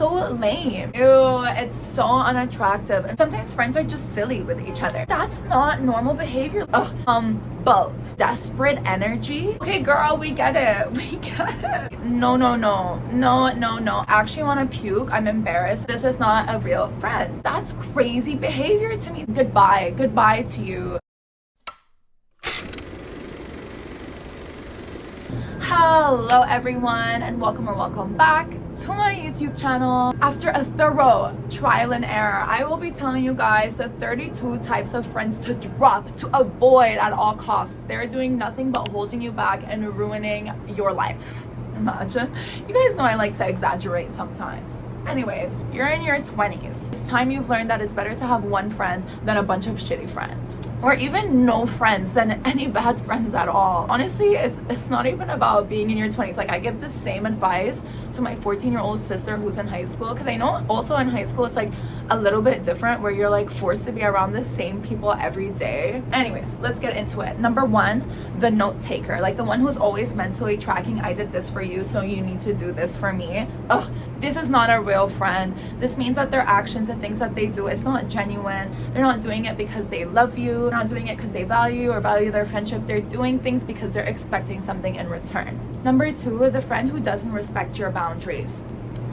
so lame. Ew, it's so unattractive. And sometimes friends are just silly with each other. That's not normal behavior. Ugh, both desperate energy. Okay, girl, we get it. We get it. No. I actually want to puke. I'm embarrassed. This is not a real friend. That's crazy behavior to me. Goodbye to you. Hello everyone, and welcome back to my YouTube channel. After a thorough trial and error, I will be telling you guys the 32 types of friends to drop, to avoid at all costs. They're doing nothing but holding you back and ruining your life. Imagine. You guys know I like to exaggerate sometimes. Anyways, you're in your 20s. It's time you've learned that it's better to have one friend than a bunch of shitty friends. Or even no friends than any bad friends at all. Honestly, it's not even about being in your 20s. Like, I give the same advice to my 14-year-old sister who's in high school. Because I know also in high school, it's like a little bit different where you're like forced to be around the same people every day. Anyways, let's get into it. Number one, the note taker. Like the one who's always mentally tracking, I did this for you, so you need to do this for me. Ugh, this is not a real friend. This means that their actions and things that they do, it's not genuine. They're not doing it because they love you. They're not doing it because they value or value their friendship. They're doing things because they're expecting something in return. Number two, the friend who doesn't respect your boundaries.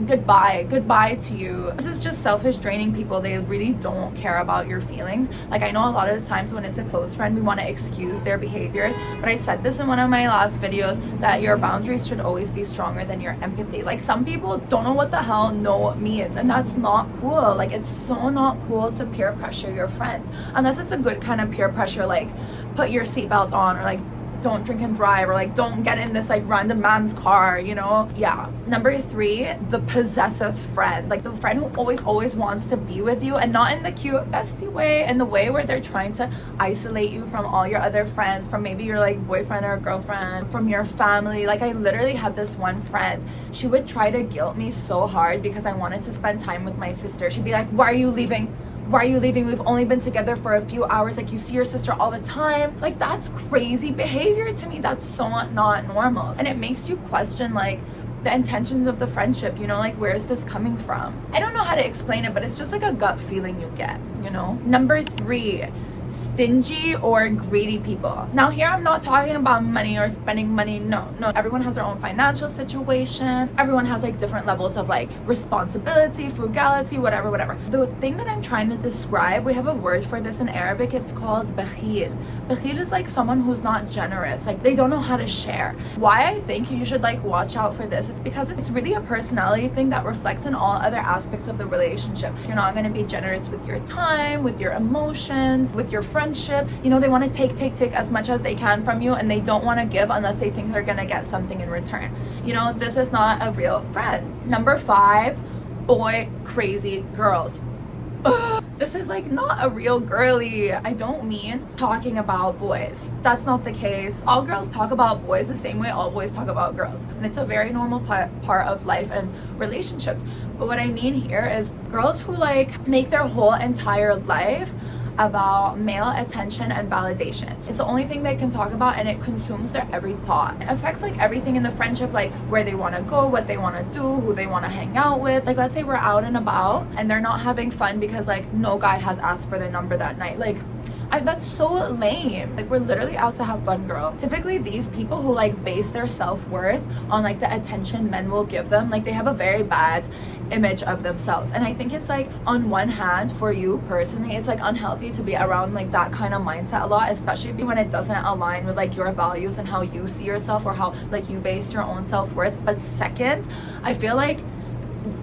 Goodbye to you. This is just selfish, draining people. They really don't care about your feelings. Like, I know a lot of the times when it's a close friend, we want to excuse their behaviors, but I said this in one of my last videos that your boundaries should always be stronger than your empathy. Like, some people don't know what the hell no means, and that's not cool. Like, it's so not cool to peer pressure your friends, unless it's a good kind of peer pressure, like put your seatbelt on, or like don't drink and drive, or like don't get in this like random man's car, you know? Yeah. Number three, the possessive friend. Like the friend who always wants to be with you, and not in the cute bestie way, in the way where they're trying to isolate you from all your other friends, from maybe your like boyfriend or girlfriend, from your family. Like, I literally had this one friend, she would try to guilt me so hard because I wanted to spend time with my sister. She'd be like, why are you leaving? We've only been together for a few hours. Like, you see your sister all the time. Like, that's crazy behavior to me. That's so not normal. And it makes you question, like, the intentions of the friendship, you know? Like, where is this coming from? I don't know how to explain it, but it's just like a gut feeling you get, you know? Number three, stingy or greedy people. Now here, I'm not talking about money or spending money. No, everyone has their own financial situation. Everyone has like different levels of like responsibility, frugality, whatever. The thing that I'm trying to describe, we have a word for this in Arabic. It's called bakhil. Bakhil is like someone who's not generous. Like, they don't know how to share. Why I think you should like watch out for this is because it's really a personality thing that reflects in all other aspects of the relationship. You're not going to be generous with your time, with your emotions, with your friendship. You know, they want to take as much as they can from you, and they don't want to give unless they think they're going to get something in return. You know, this is not a real friend. Number five, boy crazy girls. Ugh, this is like not a real girly. I don't mean talking about boys. That's not the case. All girls talk about boys the same way all boys talk about girls, and it's a very normal part of life and relationships. But what I mean here is girls who like make their whole entire life about male attention and validation. It's the only thing they can talk about, and it consumes their every thought. It affects like everything in the friendship, like where they want to go, what they want to do, who they want to hang out with. Like, let's say we're out and about and they're not having fun because like no guy has asked for their number that night. Like, that's so lame. Like, we're literally out to have fun, girl. Typically these people who like base their self-worth on like the attention men will give them, like they have a very bad image of themselves. And I think it's like, on one hand, for you personally, it's like unhealthy to be around like that kind of mindset a lot, especially when it doesn't align with like your values and how you see yourself, or how like you base your own self-worth. But second, I feel like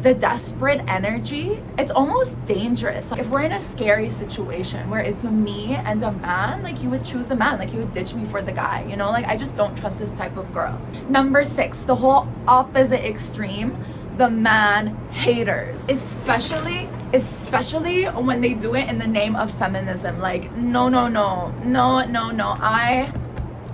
the desperate energy, it's almost dangerous. Like, if we're in a scary situation where it's me and a man, like, you would choose the man, like you would ditch me for the guy, you know? Like, I just don't trust this type of girl. Number six, the whole opposite extreme, the man haters, especially when they do it in the name of feminism. Like, no, I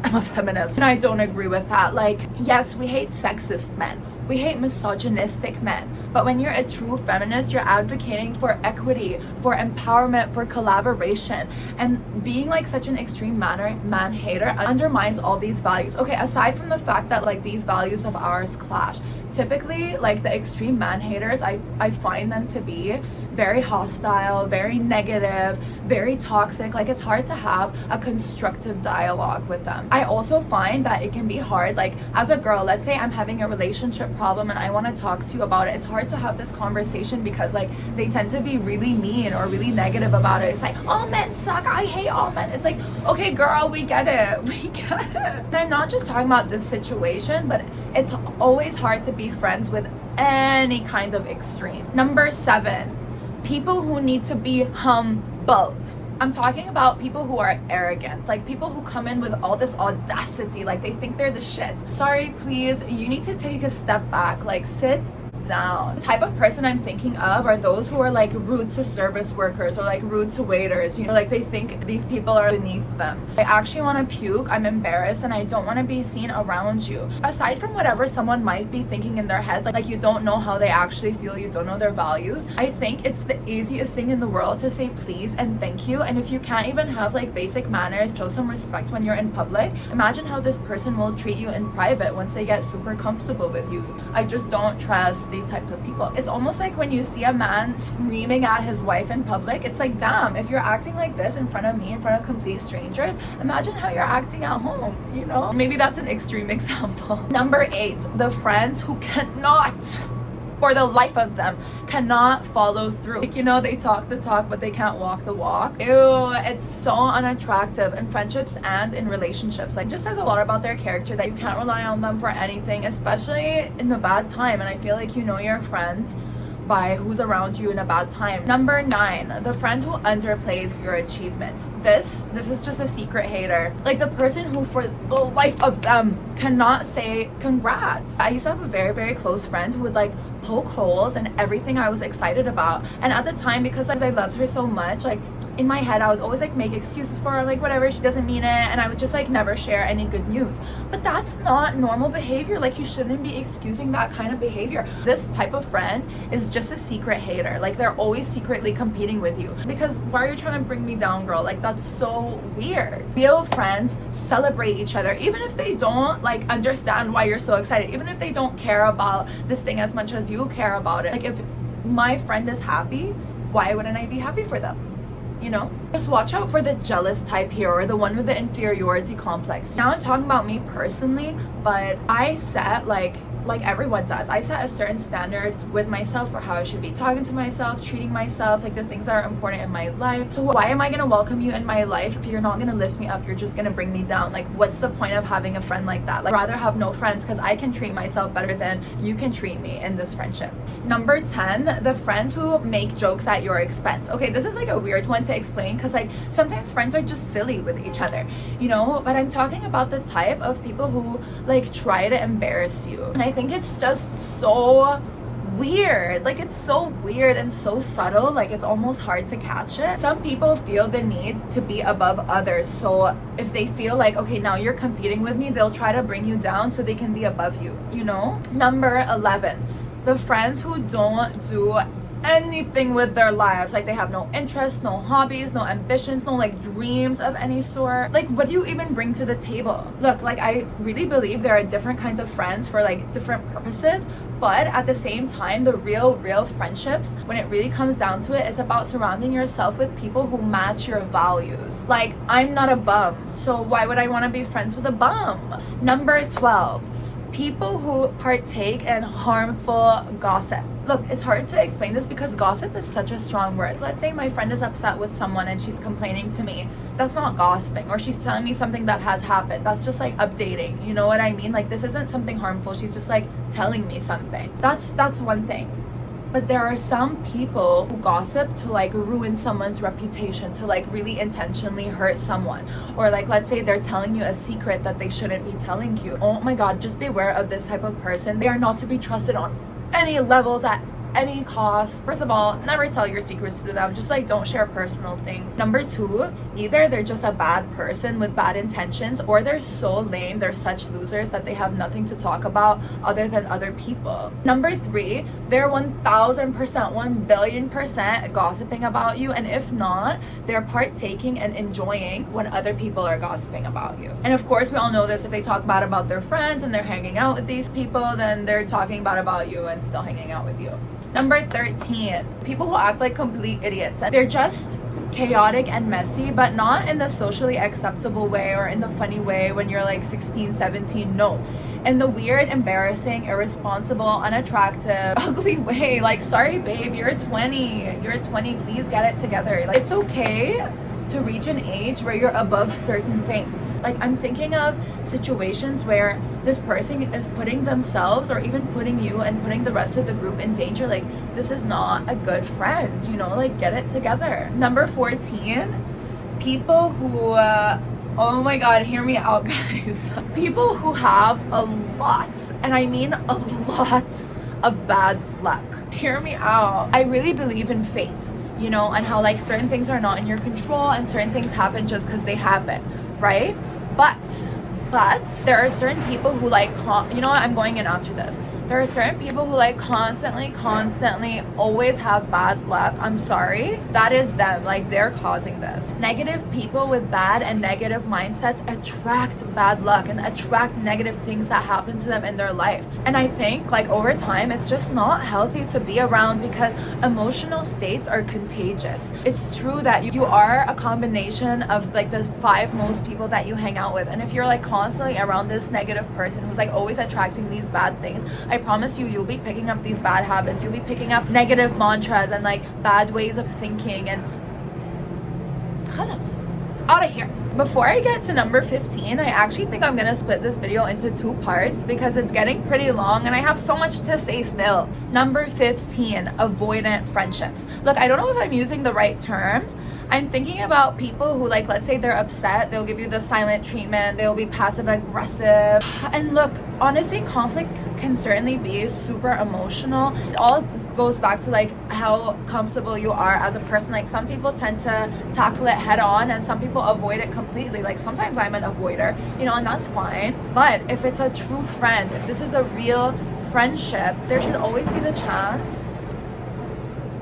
am a feminist and I don't agree with that. Like, yes, we hate sexist men, we hate misogynistic men, but when you're a true feminist, you're advocating for equity, for empowerment, for collaboration. And being like such an extreme man hater undermines all these values. Okay, aside from the fact that like these values of ours clash, typically like the extreme man haters, I find them to be very hostile, very negative, very toxic. Like it's hard to have a constructive dialogue with them. I also find that it can be hard, like as a girl, let's say I'm having a relationship problem and I want to talk to you about it. It's hard to have this conversation because like they tend to be really mean or really negative about it. It's like, all men suck, I hate all men. It's like, okay girl, we get it, we get it. And I'm not just talking about this situation, but it's always hard to be friends with any kind of extreme. Number 7, people who need to be humbled. I'm talking about people who are arrogant, like people who come in with all this audacity, like they think they're the shit. Sorry, please, you need to take a step back, like sit down. The type of person I'm thinking of are those who are like rude to service workers or like rude to waiters, you know, like they think these people are beneath them. I actually want to puke, I'm embarrassed, and I don't want to be seen around you. Aside from whatever someone might be thinking in their head, like you don't know how they actually feel, you don't know their values, I think it's the easiest thing in the world to say please and thank you. And if you can't even have like basic manners, show some respect when you're in public, imagine how this person will treat you in private once they get super comfortable with you. I just don't trust these types of people. It's almost like when you see a man screaming at his wife in public, it's like, damn, if you're acting like this in front of me, in front of complete strangers, imagine how you're acting at home, you know? Maybe that's an extreme example. Number 8, the friends who cannot, for the life of them, cannot follow through. Like, you know, they talk the talk, but they can't walk the walk. Ew, it's so unattractive in friendships and in relationships. Like, just says a lot about their character that you can't rely on them for anything, especially in a bad time. And I feel like you know your friends by who's around you in a bad time. Number 9, the friend who underplays your achievements. This is just a secret hater. Like the person who for the life of them cannot say congrats. I used to have a very, very close friend who would like poke holes in everything I was excited about. And at the time, because I loved her so much, like in my head I would always like make excuses for her, like whatever, she doesn't mean it, and I would just like never share any good news. But that's not normal behavior. Like you shouldn't be excusing that kind of behavior. This type of friend is just a secret hater. Like they're always secretly competing with you because why are you trying to bring me down, girl? Like that's so weird. Real friends celebrate each other even if they don't like understand why you're so excited, even if they don't care about this thing as much as you care about it. Like if my friend is happy, why wouldn't I be happy for them? You know, just watch out for the jealous type here, or the one with the inferiority complex. Now I'm talking about me personally, but I set like everyone does, I set a certain standard with myself for how I should be talking to myself, treating myself, like the things that are important in my life. So why am I gonna welcome you in my life if you're not gonna lift me up, you're just gonna bring me down? Like what's the point of having a friend like that? Like I'd rather have no friends because I can treat myself better than you can treat me in this friendship. Number 10, the friends who make jokes at your expense. Okay, this is like a weird one to explain because like sometimes friends are just silly with each other, you know, but I'm talking about the type of people who like try to embarrass you. And I think it's just so weird. Like it's so weird and so subtle, like it's almost hard to catch it. Some people feel the need to be above others, so if they feel like, okay, now you're competing with me, they'll try to bring you down so they can be above you, you know? Number 11, the friends who don't do anything with their lives. Like they have no interests, no hobbies, no ambitions, no like dreams of any sort. Like what do you even bring to the table? Look, like I really believe there are different kinds of friends for like different purposes, but at the same time, the real friendships, when it really comes down to it, it's about surrounding yourself with people who match your values. Like I'm not a bum, so why would I want to be friends with a bum? Number 12, people who partake in harmful gossip. Look, it's hard to explain this because gossip is such a strong word. Let's say my friend is upset with someone and she's complaining to me. That's not gossiping. Or she's telling me something that has happened. That's just like updating. You know what I mean? Like this isn't something harmful. She's just like telling me something. That's one thing. But there are some people who gossip to like ruin someone's reputation, to like really intentionally hurt someone. Or like, let's say they're telling you a secret that they shouldn't be telling you. Oh my God, just beware of this type of person. They are not to be trusted on any levels at any cost. First of all, never tell your secrets to them. Just like don't share personal things. Number 2, either they're just a bad person with bad intentions, or they're so lame, they're such losers that they have nothing to talk about other than other people. Number 3, they're 1000%, 1,000,000,000% gossiping about you. And if not, they're partaking and enjoying when other people are gossiping about you. And of course, we all know this, if they talk bad about their friends and they're hanging out with these people, then they're talking bad about you and still hanging out with you. Number 13, people who act like complete idiots. They're just chaotic and messy, but not in the socially acceptable way or in the funny way when you're like 16, 17. No, in the weird, embarrassing, irresponsible, unattractive, ugly way. Like, sorry babe, you're 20, please get it together. Like, it's okay to reach an age where you're above certain things. Like, I'm thinking of situations where this person is putting themselves or even putting you and putting the rest of the group in danger. Like, this is not a good friend, you know, like, get it together. Number 14, people who oh my god, hear me out guys. People who have a lot, and I mean a lot, of bad luck. Hear me out. I really believe in fate, you know, and how like certain things are not in your control and certain things happen just because they happen, right? But there are certain people who like, you know what, I'm going in after this. There are certain people who like constantly always have bad luck. I'm sorry, that is them. Like, they're causing this. Negative people with bad and negative mindsets attract bad luck and attract negative things that happen to them in their life. And I think like over time, it's just not healthy to be around because emotional states are contagious. It's true that you are a combination of like the 5 most people that you hang out with. And if you're like constantly around this negative person who's like always attracting these bad things, I promise you, you'll be picking up these bad habits. You'll be picking up negative mantras and like bad ways of thinking and khalas, out of here. Before I get to number 15, I actually think I'm gonna split this video into 2 parts because it's getting pretty long and I have so much to say still. Number 15, avoidant friendships. Look, I don't know if I'm using the right term. I'm thinking about people who, like, let's say they're upset, they'll give you the silent treatment, they'll be passive aggressive. And look, honestly, conflict can certainly be super emotional. It all goes back to like how comfortable you are as a person. Like, some people tend to tackle it head on and some people avoid it completely. Like, sometimes I'm an avoider, you know, and that's fine. But if it's a true friend, if this is a real friendship, there should always be the chance.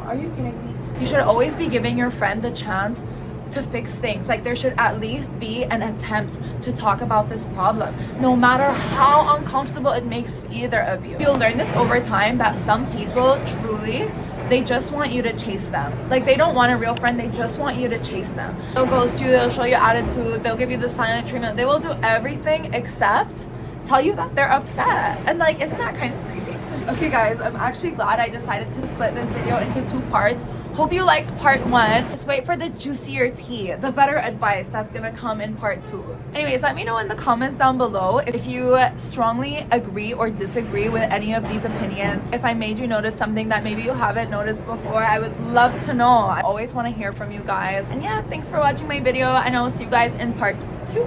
Are you kidding me? You should always be giving your friend the chance to fix things. Like, there should at least be an attempt to talk about this problem, no matter how uncomfortable it makes either of you. You'll learn this over time that some people truly, they just want you to chase them. Like, they don't want a real friend, they just want you to chase them. They'll ghost you, they'll show you attitude, they'll give you the silent treatment, they will do everything except tell you that they're upset. And like, isn't that kind of crazy? Okay guys, I'm actually glad I decided to split this video into 2 parts. Hope you liked part 1. Just wait for the juicier tea, the better advice that's gonna come in part 2. Anyways, let me know in the comments down below if you strongly agree or disagree with any of these opinions. If I made you notice something that maybe you haven't noticed before, I would love to know. I always want to hear from you guys. And yeah, thanks for watching my video and I'll see you guys in part 2.